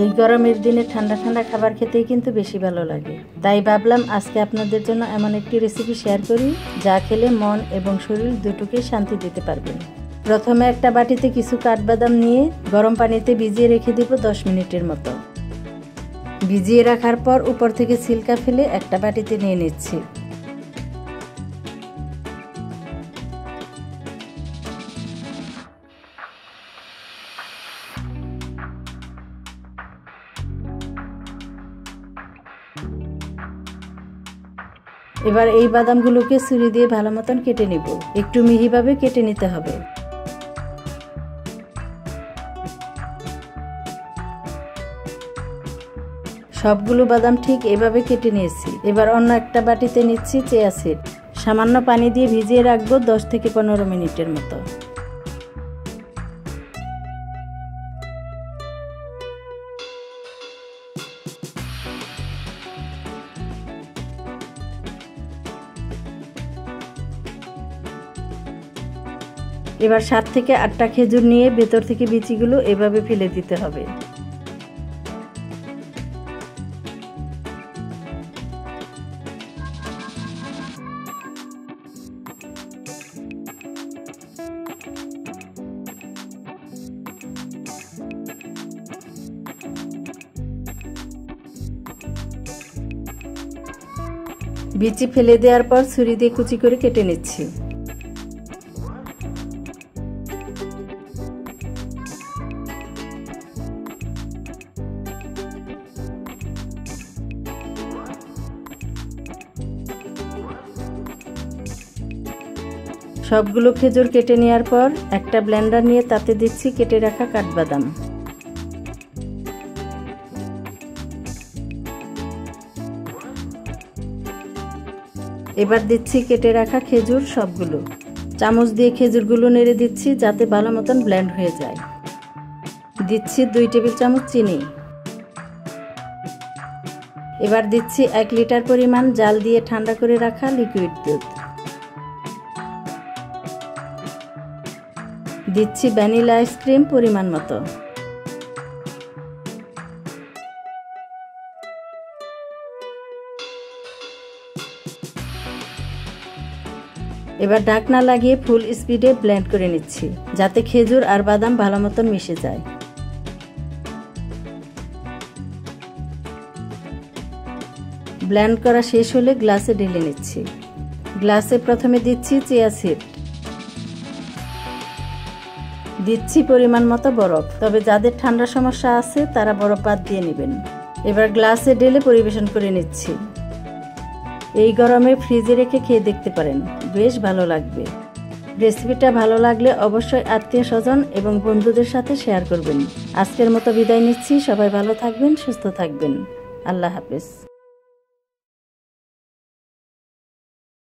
এই গরমের দিনে ঠান্ডা ঠান্ডা খাবার খেতেই কিন্তু বেশি ভালো লাগে। তাই ভাবলাম আজকে আপনাদের জন্য এমন একটি রেসিপি শেয়ার করি যা খেলে মন এবং শরীর দুটোকেই শান্তি দিতে পারবেন। প্রথমে একটা বাটিতে কিছু কাঠবাদাম নিয়ে গরম পানিতে ভিজিয়ে রেখে দেব 10 মিনিটের মতো। ভিজিয়ে রাখার পর উপর থেকে ছিলকা ফেলে একটা বাটিতে নিয়ে নিচ্ছি। এবার এই বাদামগুলোকে ছুরি দিয়ে ভালো মতন কেটে নেব। একটু মিহিভাবে কেটে নিতে হবে। সবগুলো বাদাম ঠিক এভাবে কেটে নিয়েছি। এবার অন্য একটা বাটিতে নিচ্ছি চিয়া সিড। সামান্য পানি দিয়ে ভিজিয়ে রাখবো 10 থেকে 15 মিনিটের মতো। এবার 7 থেকে 8টা খেজুর নিয়ে ভেতর থেকে বিচিগুলো এভাবে ফেলে দিতে হবে। বিচি ফেলে দেওয়ার পর ছুরি দিয়ে কুচি করে কেটে নিচ্ছি। সবগুলো খেজুর কেটে নেওয়ার পর একটা ব্লেন্ডার নিয়ে তাতে দিচ্ছি কেটে রাখা কাঠবাদাম। এবার দিচ্ছি কেটে রাখা খেজুর সবগুলো। চামচ দিয়ে খেজুরগুলো নেড়ে দিচ্ছি যাতে ভালো মতন ব্লেন্ড হয়ে যায়। দিচ্ছি 2 টেবিল চামচ চিনি। এবার দিচ্ছি 1 লিটার পরিমাণ জাল দিয়ে ঠান্ডা করে রাখা লিকুইড দুধ। দিচ্ছি ভ্যানিলা আইসক্রিম পরিমাণ মতো। এবার ঢাকনা লাগিয়ে ফুল স্পিডে ব্লেন্ড করে নিচ্ছি যাতে খেজুর আর বাদাম ভালো মতন মিশে যায়। ব্লেন্ড করা শেষ হলে গ্লাসে ঢেলে নিচ্ছি। গ্লাসে প্রথমে দিচ্ছি চিয়া সিড। দিচ্ছি পরিমাণ মতো বরফ, তবে যাদের ঠান্ডা সমস্যা আছে তারা বরফ বাদ দিয়ে নেবেন। এবার গ্লাসে ঢেলে পরিবেশন করে নিচ্ছি। এই গরমে ফ্রিজে রেখে খেয়ে দেখতে পারেন, বেশ ভালো লাগবে। রেসিপিটা ভালো লাগলে অবশ্যই আত্মীয়-স্বজন এবং বন্ধুদের সাথে শেয়ার করবেন। আজকের মতো বিদায় নিচ্ছি। সবাই ভালো থাকবেন, সুস্থ থাকবেন। আল্লাহ হাফেজ।